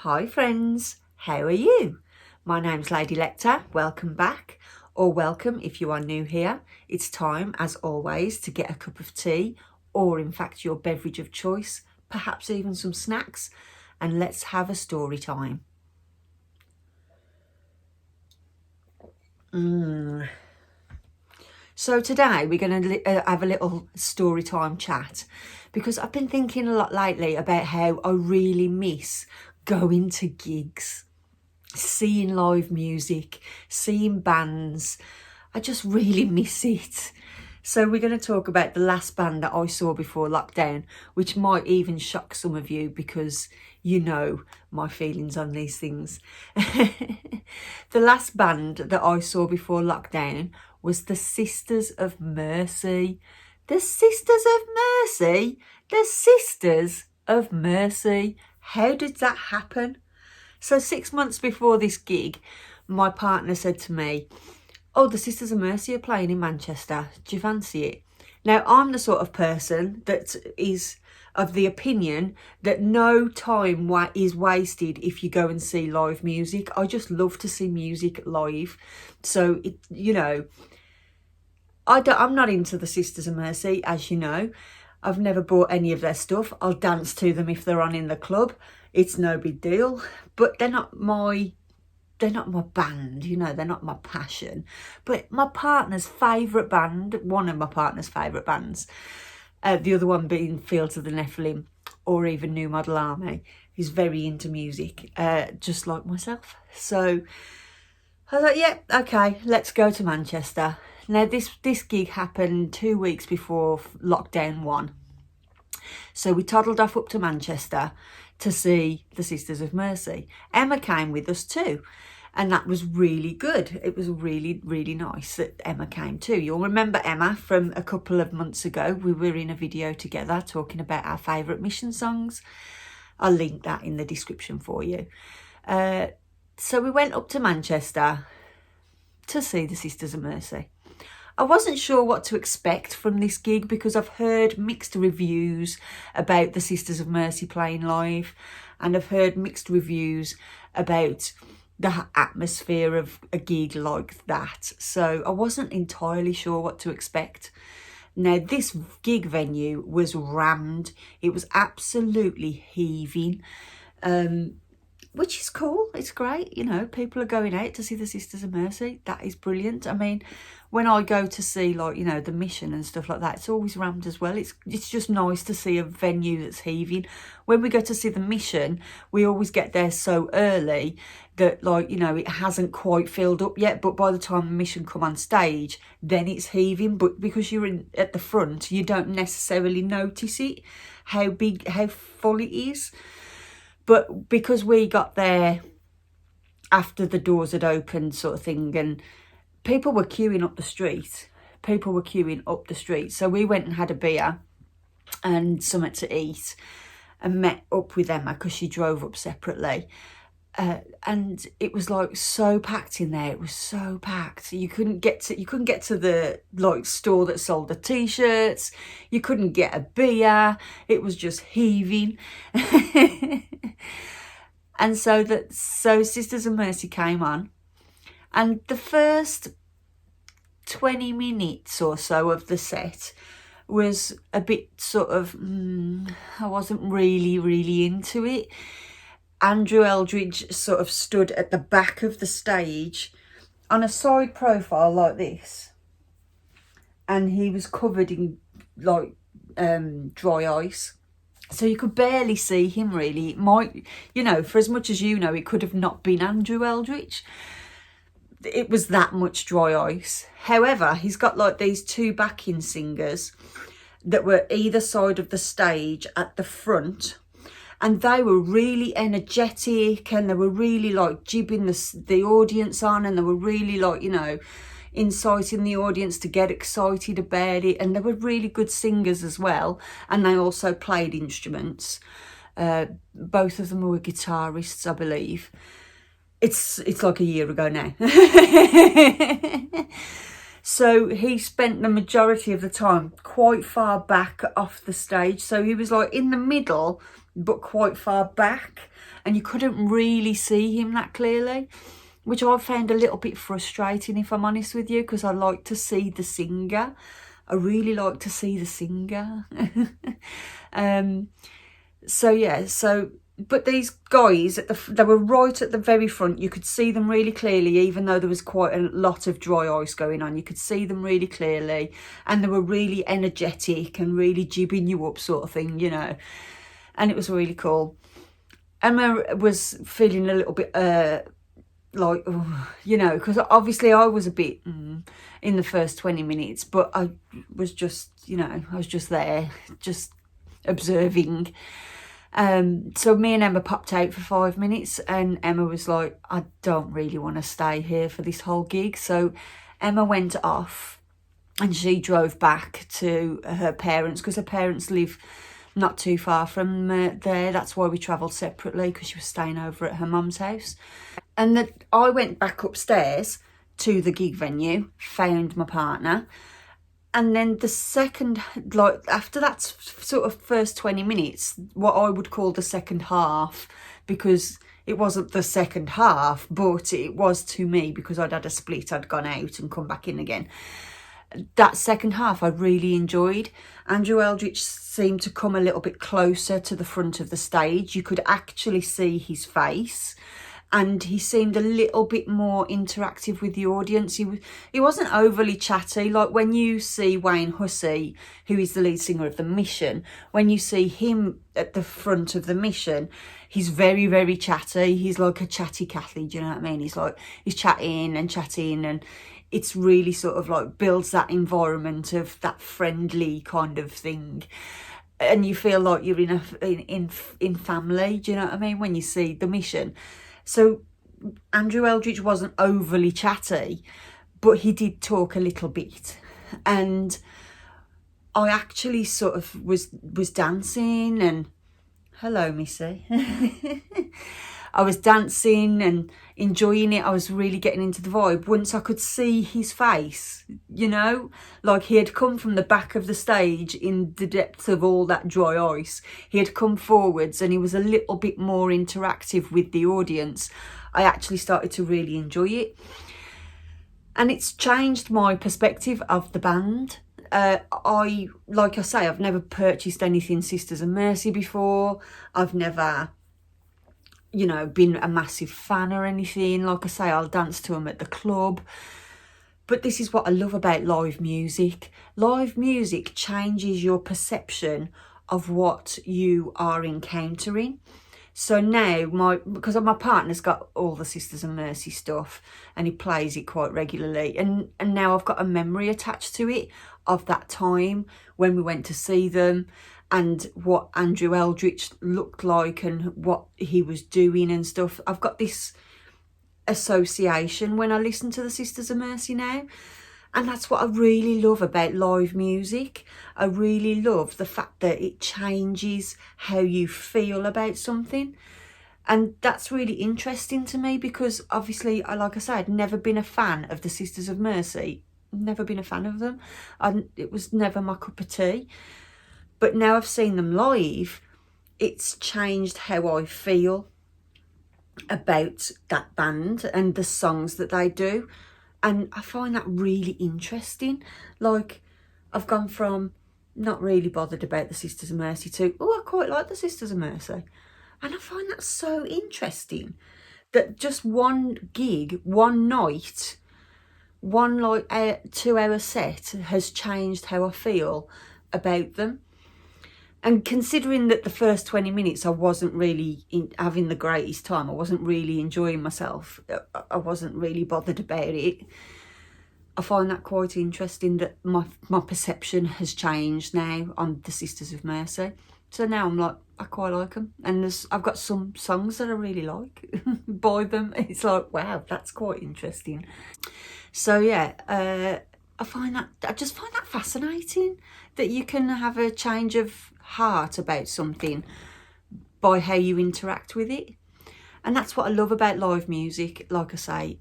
Hi friends, how are you? My name's Lady Lecter, welcome back, or welcome if you are new here. It's time, as always, to get a cup of tea, or in fact your beverage of choice, perhaps even some snacks, and let's have a story time. So today we're going to have a little story time chat because I've been thinking a lot lately about how I really miss going to gigs, seeing live music, seeing bands. I just really miss it. So we're going to talk about the last band that I saw before lockdown, which might even shock some of you because you know my feelings on these things. The last band that I saw before lockdown was the Sisters of Mercy. The Sisters of Mercy? The Sisters of Mercy. How did that happen? So 6 months before this gig, my partner said to me, "Oh, the Sisters of Mercy are playing in Manchester. Do you fancy it?" Now, I'm the sort of person that is of the opinion that no time is wasted if you go and see live music. I just love to see music live. So, I'm not into the Sisters of Mercy, as you know. I've never bought any of their stuff. I'll dance to them if they're on in the club. It's no big deal. But they're not my band, they're not my passion. But my partner's favourite band, one of my partner's favourite bands, the other one being Fields of the Nephilim or even New Model Army, he's very into music, just like myself. So I thought, yeah, okay, let's go to Manchester. Now this gig happened 2 weeks before lockdown 1. So we toddled off up to Manchester to see the Sisters of Mercy. Emma came with us too, and that was really good. It was really, really nice that Emma came too. You'll remember Emma from a couple of months ago. We were in a video together talking about our favourite mission songs. I'll link that in the description for you. So we went up to Manchester to see the Sisters of Mercy. I wasn't sure what to expect from this gig because I've heard mixed reviews about the Sisters of Mercy playing live, and I've heard mixed reviews about the atmosphere of a gig like that. So I wasn't entirely sure what to expect. Now, this gig venue was rammed. It was absolutely heaving, which is cool. It's great. People are going out to see the Sisters of Mercy. That is brilliant. I mean, when I go to see, the Mission and stuff like that, it's always rammed as well. It's just nice to see a venue that's heaving. When we go to see the Mission, we always get there so early that, it hasn't quite filled up yet. But by the time the Mission come on stage, then it's heaving. But because you're at the front, you don't necessarily notice it, how full it is. But because we got there after the doors had opened sort of thing, and people were queuing up the street. So we went and had a beer and something to eat and met up with Emma because she drove up separately. And it was so packed in there. It was so packed. You couldn't get to the store that sold the t-shirts. You couldn't get a beer. It was just heaving. And so Sisters of Mercy came on, and the first 20 minutes or so of the set was a bit sort of, I wasn't really into it. Andrew Eldridge sort of stood at the back of the stage on a side profile like this, and he was covered in dry ice. So you could barely see him really. It might, for as much as it could have not been Andrew Eldridge. It was that much dry ice. However, he's got these two backing singers that were either side of the stage at the front, and they were really energetic, and they were really jibbing the audience on, and they were really inciting the audience to get excited about it. And they were really good singers as well, and they also played instruments. Both of them were guitarists, I believe. It's like a year ago now. So he spent the majority of the time quite far back off the stage. So he was like in the middle, but quite far back. And you couldn't really see him that clearly, which I found a little bit frustrating, if I'm honest with you, because I like to see the singer. I really like to see the singer. So yeah, but these guys, they were right at the very front. You could see them really clearly, even though there was quite a lot of dry ice going on. You could see them really clearly, and they were really energetic and really jibbing you up sort of thing, you know. And it was really cool. Emma was feeling a little bit like, you know, because obviously I was a bit in the first 20 minutes, but I was just, you know, I was just there, just observing. So me and Emma popped out for 5 minutes, and Emma was like, I don't really want to stay here for this whole gig. So Emma went off and she drove back to her parents, because her parents live not too far from there. That's why we travelled separately, because she was staying over at her mum's house. And I went back upstairs to the gig venue, found my partner. And then the second, like after that sort of first 20 minutes, what I would call the second half, because it wasn't the second half, but it was to me, because I'd had a split, I'd gone out and come back in again. That second half I really enjoyed. Andrew Eldritch seemed to come a little bit closer to the front of the stage. You could actually see his face, and he seemed a little bit more interactive with the audience. He wasn't overly chatty. Like when you see Wayne Hussey, who is the lead singer of The Mission, when you see him at the front of The Mission, he's very, very chatty. He's like a chatty Cathy, do you know what I mean? He's chatting, and it's really sort of like builds that environment of that friendly kind of thing. And you feel like you're in family, do you know what I mean, when you see The Mission. So Andrew Eldritch wasn't overly chatty, but he did talk a little bit. And I actually sort of was dancing, and hello, Missy. I was dancing and enjoying it. I was really getting into the vibe once I could see his face, you know, like he had come from the back of the stage in the depth of all that dry ice. He had come forwards and he was a little bit more interactive with the audience. I actually started to really enjoy it. And it's changed my perspective of the band. Like I say, I've never purchased anything Sisters of Mercy before. I've never, you know, been a massive fan or anything. Like I say, I'll dance to them at the club. But this is what I love about live music. Live music changes your perception of what you are encountering. So now, because my partner's got all the Sisters of Mercy stuff and he plays it quite regularly. And now I've got a memory attached to it of that time when we went to see them, and what Andrew Eldritch looked like and what he was doing and stuff. I've got this association when I listen to the Sisters of Mercy now. And that's what I really love about live music. I really love the fact that it changes how you feel about something. And that's really interesting to me, because obviously, like I said, I'd never been a fan of the Sisters of Mercy. Never been a fan of them. It was never my cup of tea. But now I've seen them live, it's changed how I feel about that band and the songs that they do. And I find that really interesting. Like, I've gone from not really bothered about the Sisters of Mercy to, oh, I quite like the Sisters of Mercy. And I find that so interesting that just one gig, one night, one like 2-hour set has changed how I feel about them. And considering that the first 20 minutes I wasn't really having the greatest time, I wasn't really enjoying myself, I wasn't really bothered about it, I find that quite interesting that my perception has changed now on the Sisters of Mercy. So now I'm like, I quite like them. And I've got some songs that I really like by them. It's like, wow, that's quite interesting. So yeah, I just find that fascinating, that you can have a change of heart about something by how you interact with it. And that's what I love about live music. Like I say,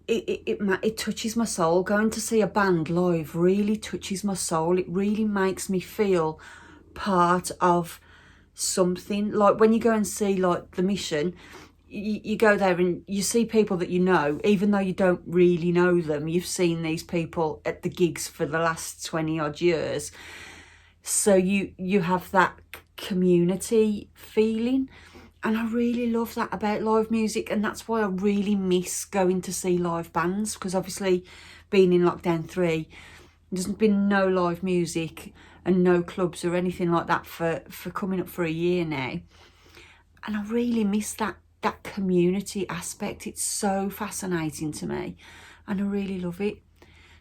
it touches my soul. Going to see a band live really touches my soul. It really makes me feel part of something. Like when you go and see like The Mission, you go there and you see people that you know, even though you don't really know them. You've seen these people at the gigs for the last 20 odd years. So you have that community feeling. And I really love that about live music, and that's why I really miss going to see live bands, because obviously being in lockdown 3, there's been no live music and no clubs or anything like that for coming up for a year now. And I really miss that community aspect. It's so fascinating to me and I really love it.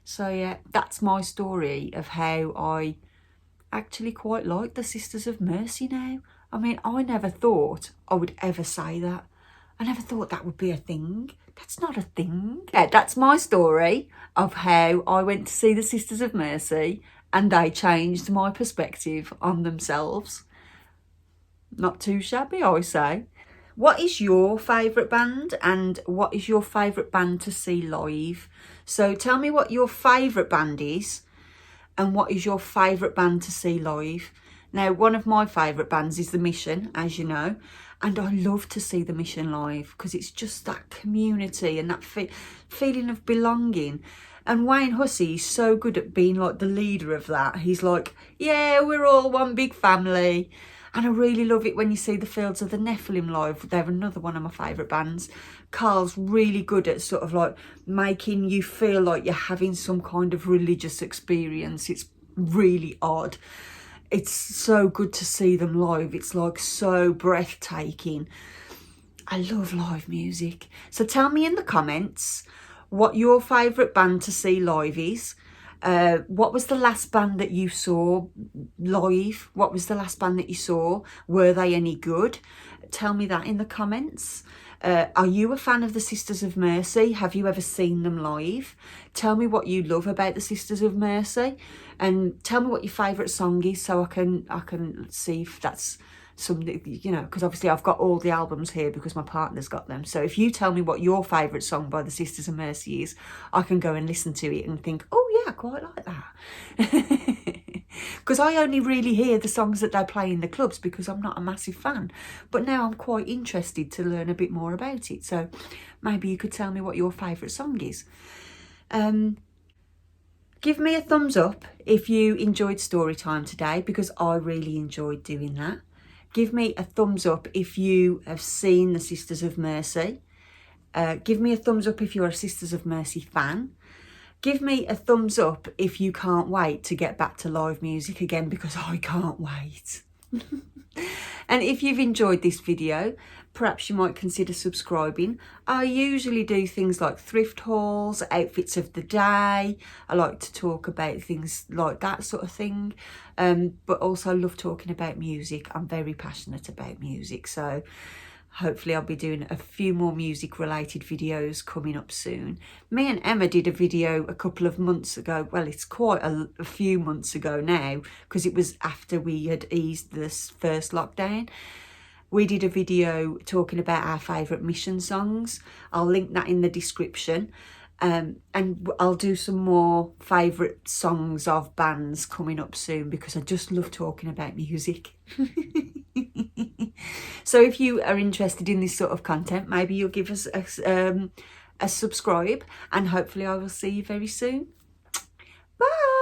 So yeah, that's my story of how I actually quite like the Sisters of Mercy now. I mean, I never thought I would ever say that. I never thought that would be a thing. That's not a thing. Yeah, that's my story of how I went to see the Sisters of Mercy and they changed my perspective on themselves. Not too shabby, I say. What is your favourite band and what is your favourite band to see live? So tell me what your favourite band is and what is your favourite band to see live. Now, one of my favourite bands is The Mission, as you know, and I love to see The Mission live because it's just that community and that feeling of belonging. And Wayne Hussey is so good at being like the leader of that. He's like, yeah, we're all one big family. And I really love it when you see the Fields of the Nephilim live. They're another one of my favourite bands. Carl's really good at sort of like making you feel like you're having some kind of religious experience. It's really odd. It's so good to see them live. It's like so breathtaking. I love live music. So tell me in the comments what your favourite band to see live is. What was the last band that you saw live? What was the last band that you saw? Were they any good? Tell me that in the comments. Are you a fan of the Sisters of Mercy? Have you ever seen them live? Tell me what you love about the Sisters of Mercy, and tell me what your favourite song is, so I can see if that's something, you know, because obviously I've got all the albums here because my partner's got them. So if you tell me what your favourite song by the Sisters of Mercy is, I can go and listen to it and think, oh yeah, I quite like that. Because I only really hear the songs that they play in the clubs because I'm not a massive fan. But now I'm quite interested to learn a bit more about it. So maybe you could tell me what your favourite song is. Give me a thumbs up if you enjoyed story time today, because I really enjoyed doing that. Give me a thumbs up if you have seen the Sisters of Mercy. Give me a thumbs up if you're a Sisters of Mercy fan. Give me a thumbs up if you can't wait to get back to live music again, because I can't wait. And if you've enjoyed this video, perhaps you might consider subscribing. I usually do things like thrift hauls, outfits of the day. I like to talk about things like that sort of thing. But also love talking about music. I'm very passionate about music. So hopefully I'll be doing a few more music related videos coming up soon. Me and Emma did a video a couple of months ago. Well, it's quite a few months ago now, because it was after we had eased this first lockdown. We did a video talking about our favourite Mission songs. I'll link that in the description. And I'll do some more favourite songs of bands coming up soon, because I just love talking about music. So if you are interested in this sort of content, maybe you'll give us a subscribe, and hopefully I will see you very soon. Bye.